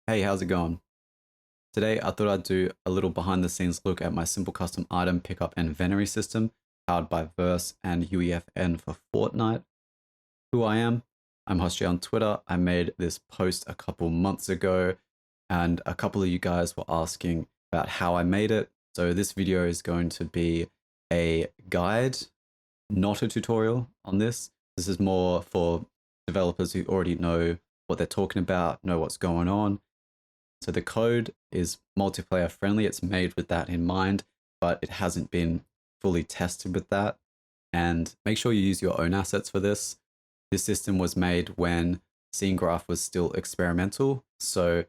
Hey, how's it going? Today, I thought I'd do a little behind the scenes look at my simple custom item pickup and venery system powered by Verse and UEFN for Fortnite. Who I am? I'm Hosjay on Twitter. I made this post a couple months ago, and a couple of you guys were asking about how I made it. So, this video is going to be a guide, not a tutorial on this. This is more for developers who already know what they're talking about, know what's going on. So the code is multiplayer friendly. It's made with that in mind, but it hasn't been fully tested with that. And make sure you use your own assets for this. This system was made when scenegraph was still experimental. So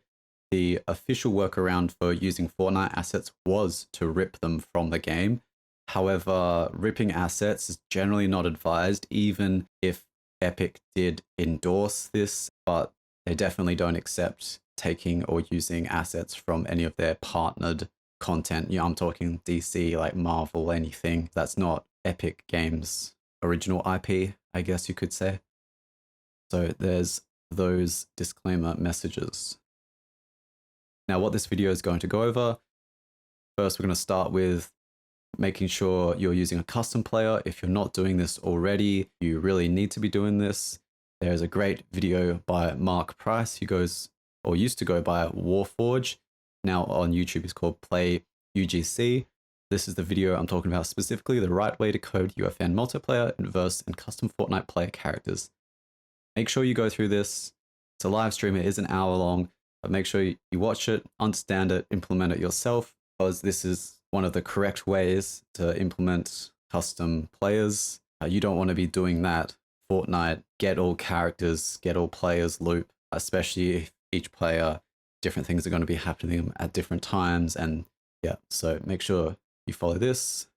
the official workaround for using Fortnite assets was to rip them from the game. However, ripping assets is generally not advised, even if Epic did endorse this, but they definitely don't accept taking or using assets from any of their partnered content. I'm talking DC, like Marvel, anything that's not Epic Games' original IP, I guess you could say. So there's those disclaimer messages. Now, what this video is going to go over, first, we're going to start with making sure you're using a custom player. If you're not doing this already, you really need to be doing this. There's a great video by Mark Price, who goes or used to go by Warforge. Now on YouTube, he's called Play UGC. This is the video I'm talking about specifically, the right way to code UEFN multiplayer, Verse, and custom Fortnite player characters. Make sure you go through this. It's a live stream. It is an hour long, but make sure you watch it, understand it, implement it yourself, because this is one of the correct ways to implement custom players. You don't want to be doing that Fortnite get all characters, get all players loop, especially if each player, different things are going to be happening at different times. And yeah, so make sure you follow this.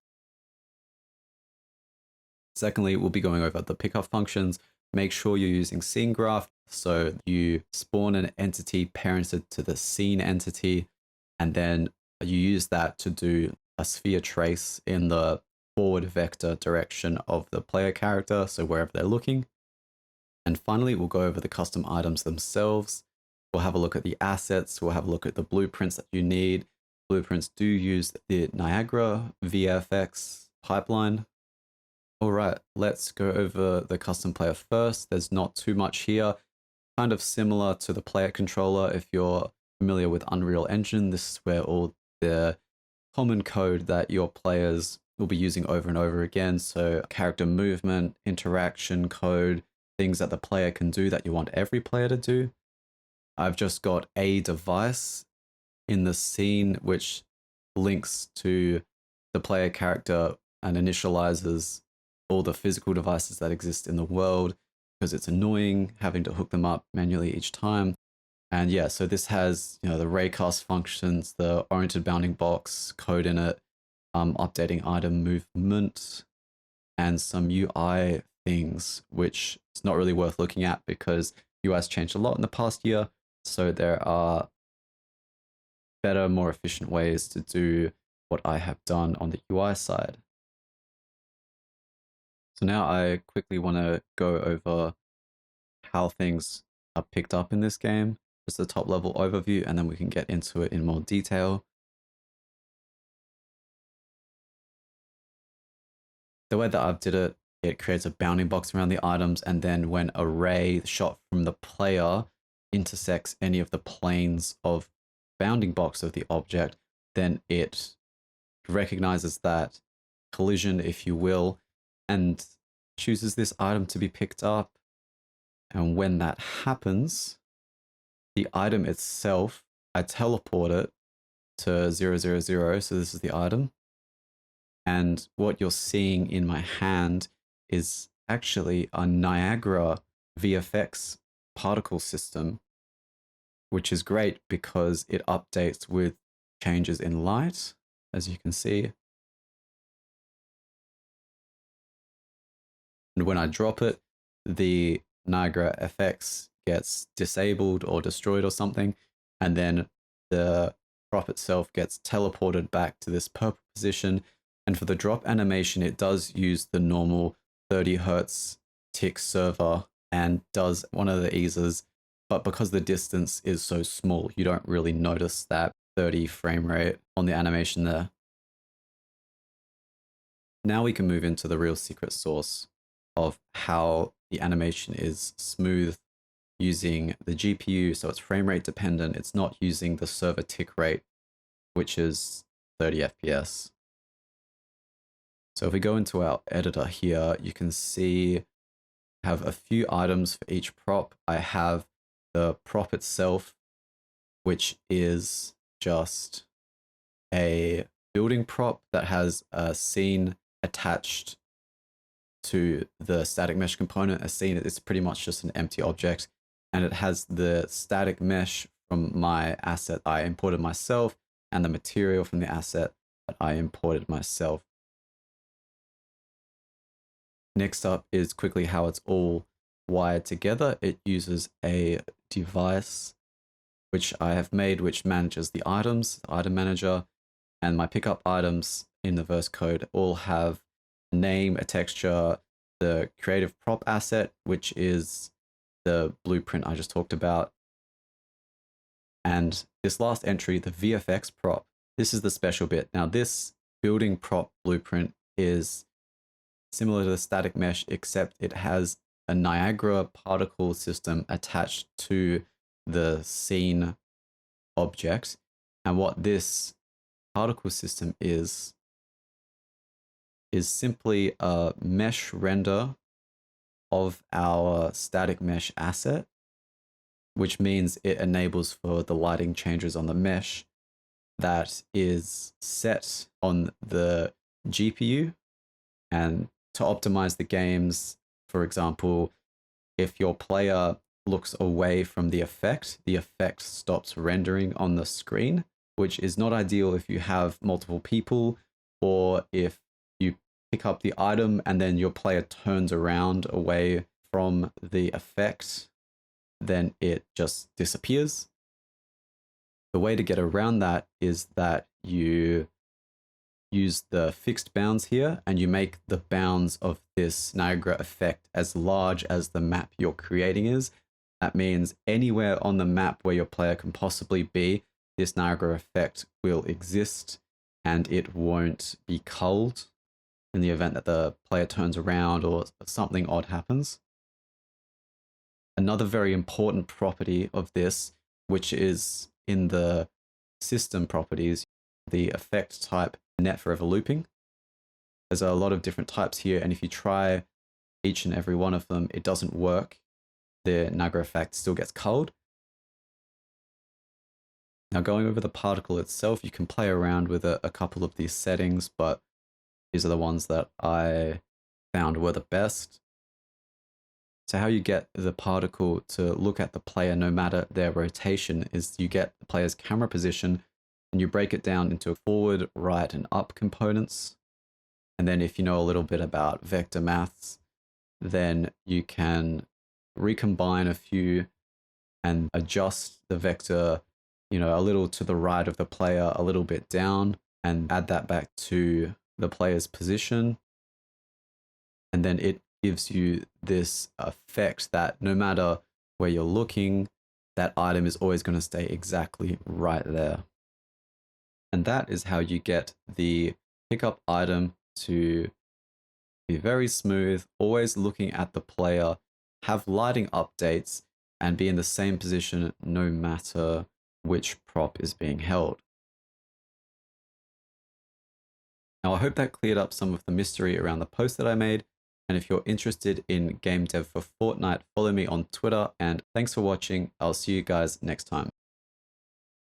Secondly, we'll be going over the pickup functions. Make sure you're using scene graph. So you spawn an entity parented to the scene entity, and then you use that to do a sphere trace in the forward vector direction of the player character, so wherever they're looking. And finally, we'll go over the custom items themselves. We'll have a look at the assets. We'll have a look at the blueprints that you need. Blueprints do use the Niagara VFX pipeline. All right, let's go over the custom player first. There's not too much here. Kind of similar to the player controller. If you're familiar with Unreal Engine, this is where all the common code that your players will be using over and over again. So character movement, interaction code, things that the player can do that you want every player to do. I've just got a device in the scene which links to the player character and initializes all the physical devices that exist in the world, because it's annoying having to hook them up manually each time. And yeah, so this has, the raycast functions, the oriented bounding box code in it, updating item movement, and some UI things, which is not really worth looking at because UI's changed a lot in the past year. So there are better, more efficient ways to do what I have done on the UI side. So now I quickly want to go over how things are picked up in this game, just a top level overview, and then we can get into it in more detail. The way that I've did it, it creates a bounding box around the items, and then when a ray shot from the player intersects any of the planes of bounding box of the object, then it recognizes that collision, if you will, and chooses this item to be picked up. And when that happens, the item itself, I teleport it to 000, so this is the item. And what you're seeing in my hand is actually a Niagara VFX particle system, which is great because it updates with changes in light, as you can see. And when I drop it, the Niagara FX gets disabled or destroyed or something, and then the drop itself gets teleported back to this purple position. And for the drop animation, it does use the normal 30 hertz tick server and does one of the eases But because the distance is so small, you don't really notice that 30 frame rate on the animation there. Now we can move into the real secret sauce of how the animation is smooth using the GPU. So it's frame rate dependent. It's not using the server tick rate, which is 30 FPS. So if we go into our editor here, you can see I have a few items for each prop. I have the prop itself, which is just a building prop that has a scene attached to the static mesh component. A scene is pretty much just an empty object, and it has the static mesh from my asset I imported myself and the material from the asset that I imported myself. Next up is quickly how it's all wired together. It uses a device which I have made, which manages the items, the item manager, and my pickup items in the verse code all have a name, a texture, the creative prop asset, which is the blueprint I just talked about. And this last entry, the VFX prop, this is the special bit. Now this building prop blueprint is similar to the static mesh, except it has a Niagara particle system attached to the scene object. And what this particle system is simply a mesh render of our static mesh asset, which means it enables for the lighting changes on the mesh that is set on the GPU. And to optimize the games, for example, if your player looks away from the effect stops rendering on the screen, which is not ideal if you have multiple people, or if you pick up the item and then your player turns around away from the effect, then it just disappears. The way to get around that is that you use the fixed bounds here, and you make the bounds of this Niagara effect as large as the map you're creating is. That means anywhere on the map where your player can possibly be, this Niagara effect will exist, and it won't be culled in the event that the player turns around or something odd happens. Another very important property of this, which is in the system properties, the effect type net forever looping. There's a lot of different types here, and if you try each and every one of them, it doesn't work. The Niagara effect still gets culled. Now, going over the particle itself, you can play around with a couple of these settings, but these are the ones that I found were the best. So how you get the particle to look at the player no matter their rotation is you get the player's camera position and you break it down into forward, right, and up components. And then if you know a little bit about vector maths, then you can recombine a few and adjust the vector, a little to the right of the player, a little bit down, and add that back to the player's position. And then it gives you this effect that no matter where you're looking, that item is always going to stay exactly right there. And that is how you get the pickup item to be very smooth, always looking at the player, have lighting updates, and be in the same position no matter which prop is being held. Now, I hope that cleared up some of the mystery around the post that I made. And if you're interested in game dev for Fortnite, follow me on Twitter. And thanks for watching. I'll see you guys next time.